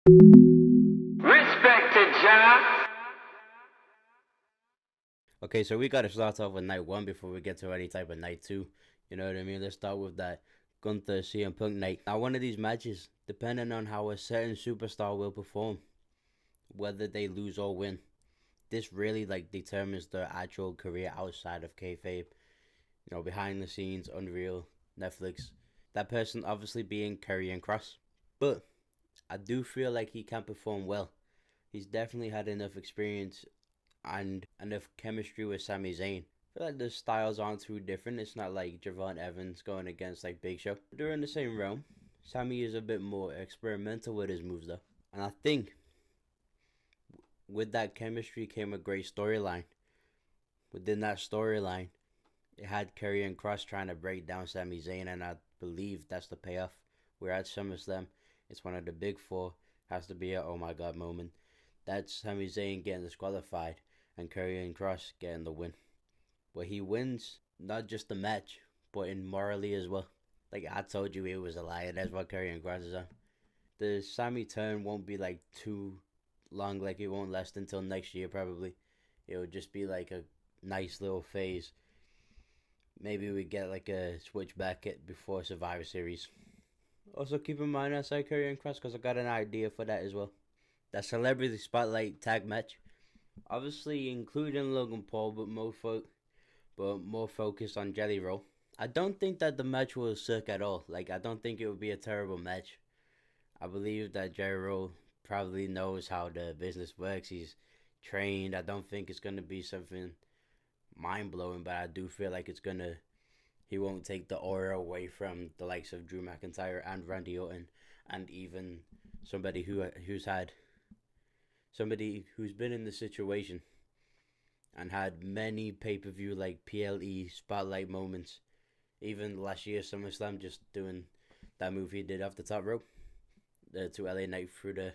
Respected, John. Okay, so we gotta start off with night one before we get to any type of night two. You know what I mean? Let's start with that Gunther CM Punk night. Now, one of these matches, depending on how a certain superstar will perform, whether they lose or win, this really like determines their actual career outside of kayfabe. You know, behind the scenes, Unreal, Netflix. That person obviously being Karrion Kross, but I do feel like he can perform well. He's definitely had enough experience and enough chemistry with Sami Zayn. I feel like the styles aren't too different. It's not like Javon Evans going against like Big Show. They're in the same realm. Sami is a bit more experimental with his moves though. And I think with that chemistry came a great storyline. Within that storyline, it had Curry and Cross trying to break down Sami Zayn, and I believe that's the payoff. We're at SummerSlam. It's one of the big four. Has to be a oh my god moment. That's Sami Zayn getting disqualified and Curry and Cross getting the win. Where he wins not just the match, but in morally as well. Like I told you, it was a lie. That's what Curry and Cross is on. The Sami turn won't be like too long. Like it won't last until next year probably. It will just be like a nice little phase. Maybe we get like a switch back at before Survivor Series. Also keep in mind outside Curry and Cross because I got an idea for that as well. That Celebrity Spotlight tag match, obviously including Logan Paul, but more focused on Jelly Roll. I don't think that the match will suck at all. Like I don't think it would be a terrible match. I believe that Jelly Roll probably knows how the business works. He's trained. I don't think it's gonna be something mind blowing, but I do feel like it's gonna. He won't take the aura away from the likes of Drew McIntyre and Randy Orton, and even somebody who's been in the situation and had many pay-per-view like PLE spotlight moments. Even last year SummerSlam, just doing that move he did off the top rope, the to LA Knight through the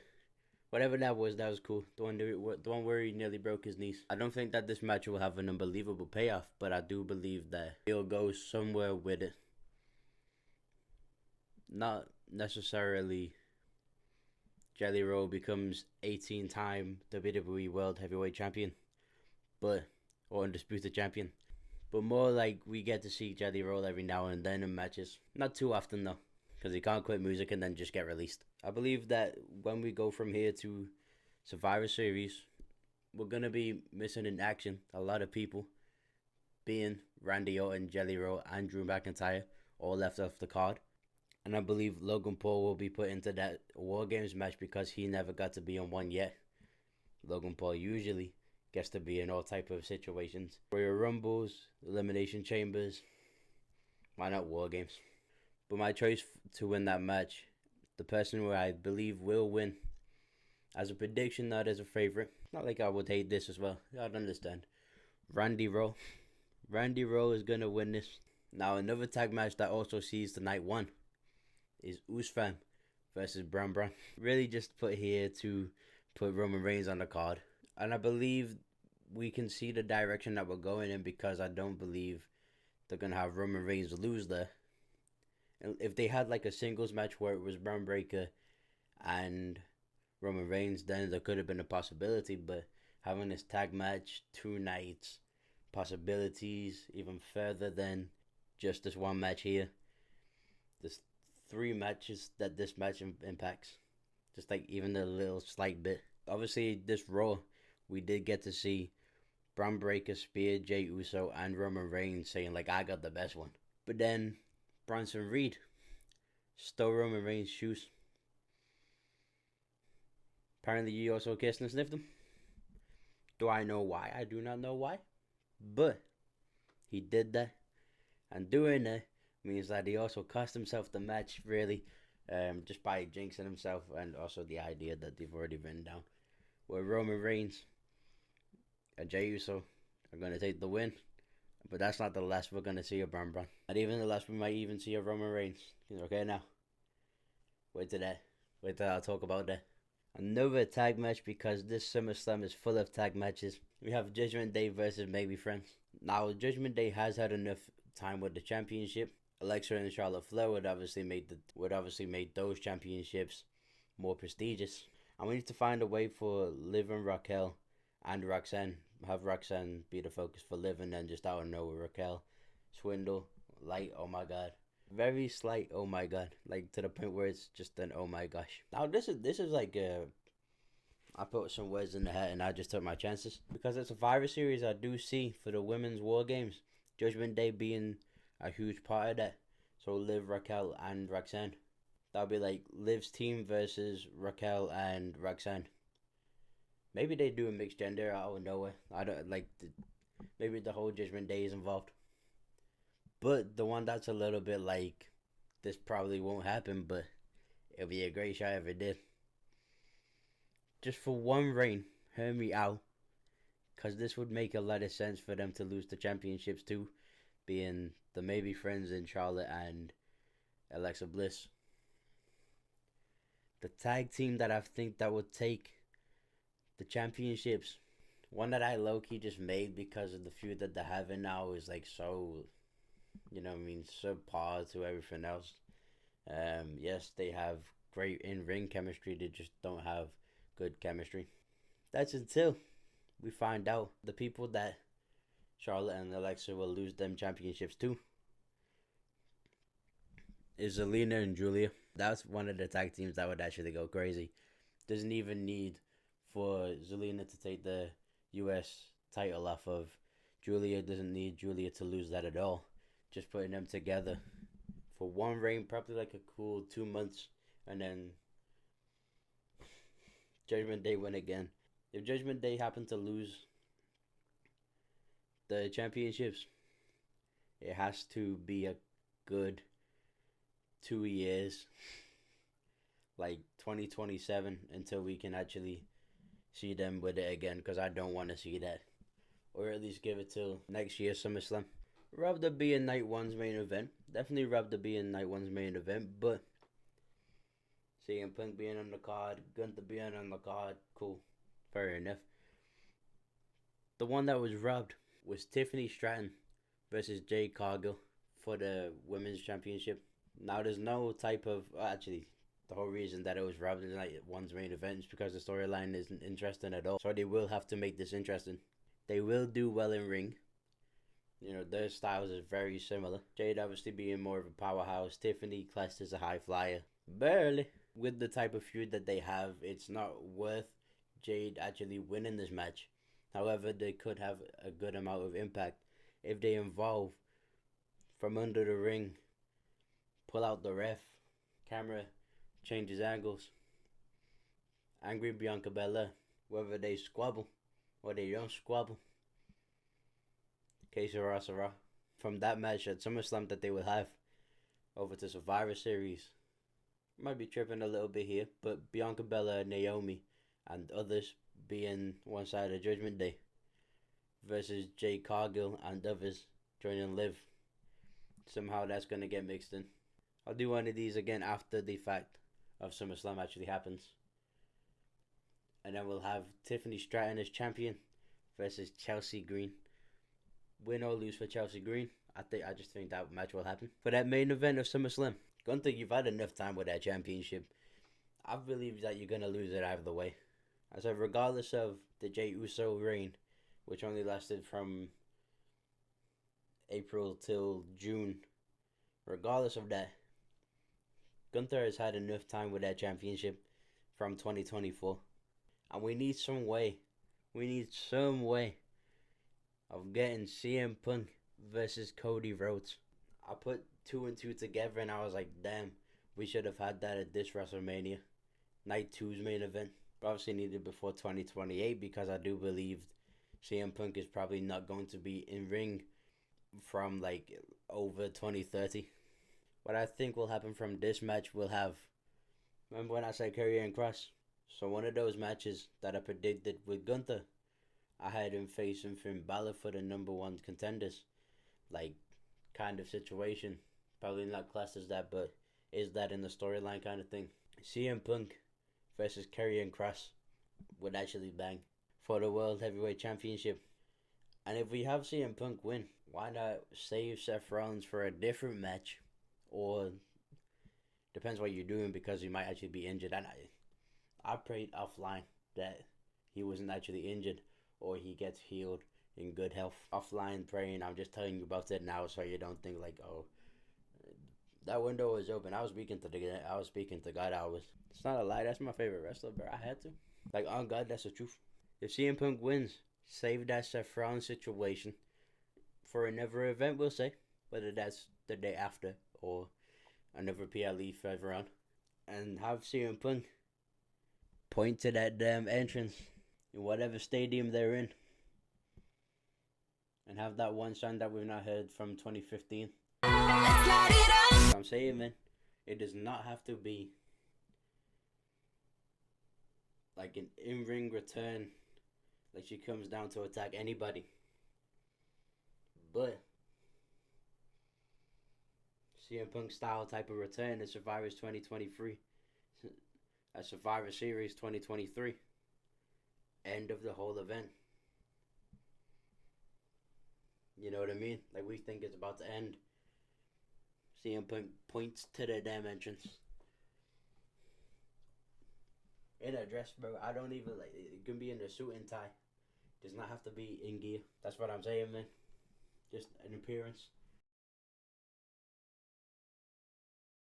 whatever that was cool. The one where he nearly broke his knees. I don't think that this match will have an unbelievable payoff, but I do believe that he'll go somewhere with it. Not necessarily Jelly Roll becomes 18-time WWE World Heavyweight Champion, but or undisputed champion. But more like we get to see Jelly Roll every now and then in matches. Not too often though, because he can't quit music and then just get released. I believe that when we go from here to Survivor Series, we're gonna be missing in action a lot of people, being Randy Orton, Jelly Roll, and Drew McIntyre, all left off the card. And I believe Logan Paul will be put into that War Games match because he never got to be on one yet. Logan Paul usually gets to be in all type of situations. Royal Rumbles, Elimination Chambers, why not War Games? But my choice to win that match, the person who I believe will win, as a prediction, not as a favorite. Not like I would hate this as well. I'd understand. Randy Roll. Randy Roll is gonna win this. Now another tag match that also sees the night one is Usfam versus Bron Bron. Really just put here to put Roman Reigns on the card. And I believe we can see the direction that we're going in because I don't believe they're going to have Roman Reigns lose there. If they had like a singles match where it was Braun Breaker and Roman Reigns, then there could have been a possibility. But having this tag match, 2 nights, possibilities even further than just this one match here. There's 3 matches that this match impacts. Just like even a little slight bit. Obviously, this Raw, we did get to see Braun Breaker spear Jey Uso and Roman Reigns saying like, I got the best one. But then Bronson Reed stole Roman Reigns' shoes. Apparently he also kissed and sniffed them. Do I know why? I do not know why. But he did that. And doing that means that he also cost himself the match, really, just by jinxing himself, and also the idea that they've already written down. Where Roman Reigns and Jey Uso are going to take the win. But that's not the last we're going to see of Braun Braun. Not even the last we might even see of Roman Reigns. Okay, now. Wait till that. Wait till I'll talk about that. Another tag match, because this SummerSlam is full of tag matches. We have Judgment Day versus Maybe Friends. Now, Judgment Day has had enough time with the championship. Alexa and Charlotte Flair would obviously make those championships more prestigious. And we need to find a way for Liv and Raquel and Roxanne. Have Roxanne be the focus for Liv, and then just out of nowhere Raquel swindle light. Oh my god, very slight. Oh my god, like to the point where it's just an oh my gosh. Now this is like I put some words in the hat and I just took my chances because it's a Survivor Series. I do see for the women's War Games, Judgment Day being a huge part of that. So Liv, Raquel, and Roxanne. That'll be like Liv's team versus Raquel and Roxanne. Maybe they do a mixed gender out of nowhere. I don't like. Maybe the whole Judgment Day is involved. But the one that's a little bit like, this probably won't happen, but it'll be a great shot if it did. Just for one reign, hear me out, because this would make a lot of sense for them to lose the championships too, being the maybe friends in Charlotte and Alexa Bliss. The tag team that I think that would take the championships, one that I low-key just made because of the feud that they're having now is like so, subpar to everything else. Yes, they have great in-ring chemistry, they just don't have good chemistry. That's until we find out the people that Charlotte and Alexa will lose them championships to is Zelina and Julia. That's one of the tag teams that would actually go crazy. Doesn't even need for Zelina to take the US title off of Julia. Doesn't need Julia to lose that at all. Just putting them together for one reign, probably like a cool 2 months, and then Judgment Day win again. If Judgment Day happen to lose the championships, it has to be a good 2 years, like 2027, until we can actually see them with it again, because I don't want to see that. Or at least give it till next year, SummerSlam. Rather be in Night 1's main event. Definitely rather be in Night 1's main event, but CM Punk being on the card, Gunther being on the card, cool. Fair enough. The one that was robbed was Tiffany Stratton versus Jade Cargill for the Women's Championship. Now there's no type of... Actually, the whole reason that it was robbed in Night 1's main event is because the storyline isn't interesting at all. So they will have to make this interesting. They will do well in ring. Their styles is very similar. Jade obviously being more of a powerhouse. Tiffany classed as a high flyer. Barely. With the type of feud that they have, it's not worth Jade actually winning this match. However, they could have a good amount of impact if they involve from under the ring, pull out the ref, camera changes angles, angry Bianca Belair, whether they squabble or they don't squabble. Que sera. From that match at SummerSlam that they will have over to Survivor Series. Might be tripping a little bit here, but Bianca Belair, Naomi, and others being one side of Judgment Day versus Jade Cargill and others joining Liv. Somehow that's going to get mixed in. I'll do one of these again after the fact of SummerSlam actually happens. And then we'll have Tiffany Stratton as champion versus Chelsea Green. Win or lose for Chelsea Green, I just think that match will happen. For that main event of SummerSlam, Gunther, you've had enough time with that championship. I believe that you're going to lose it either way. I said, regardless of the Jey Uso reign, which only lasted from April till June, regardless of that, Gunther has had enough time with that championship from 2024. And we need some way of getting CM Punk versus Cody Rhodes. I put 2 and 2 together and I was like, damn, we should have had that at this WrestleMania. Night 2's main event. Obviously needed before 2028 because I do believe CM Punk is probably not going to be in ring from like over 2030. What I think will happen from this match will have... Remember when I said Karrion Kross? So one of those matches that I predicted with Gunther, I had him facing Finn Balor for the number 1 contenders. Like, kind of situation. Probably not classed as that, but is that in the storyline kind of thing. CM Punk versus Karrion Kross would actually bang for the World Heavyweight Championship. And if we have CM Punk win, why not save Seth Rollins for a different match? Or, depends what you're doing because he might actually be injured. And I prayed offline that he wasn't actually injured or he gets healed in good health. Offline praying, I'm just telling you about it now so you don't think like, oh, that window was open. I was speaking to God. It's not a lie. That's my favorite wrestler, bro. I had to. Like, on God, that's the truth. If CM Punk wins, save that Seth Rollins situation for another event, we'll say. Whether that's the day after or another PLE further on. And have CM Punk point to that damn entrance in whatever stadium they're in. And have that one song that we've not heard from 2015. I'm saying, man, it does not have to be like an in-ring return, like she comes down to attack anybody. But CM Punk style type of return at Survivor's 2023, at Survivor Series 2023, end of the whole event. You know what I mean? Like, we think it's about to end. CM Punk points to the damn entrance. In a dress, bro. I don't even like it. Can be in a suit and tie. Does not have to be in gear. That's what I'm saying, man. Just an appearance.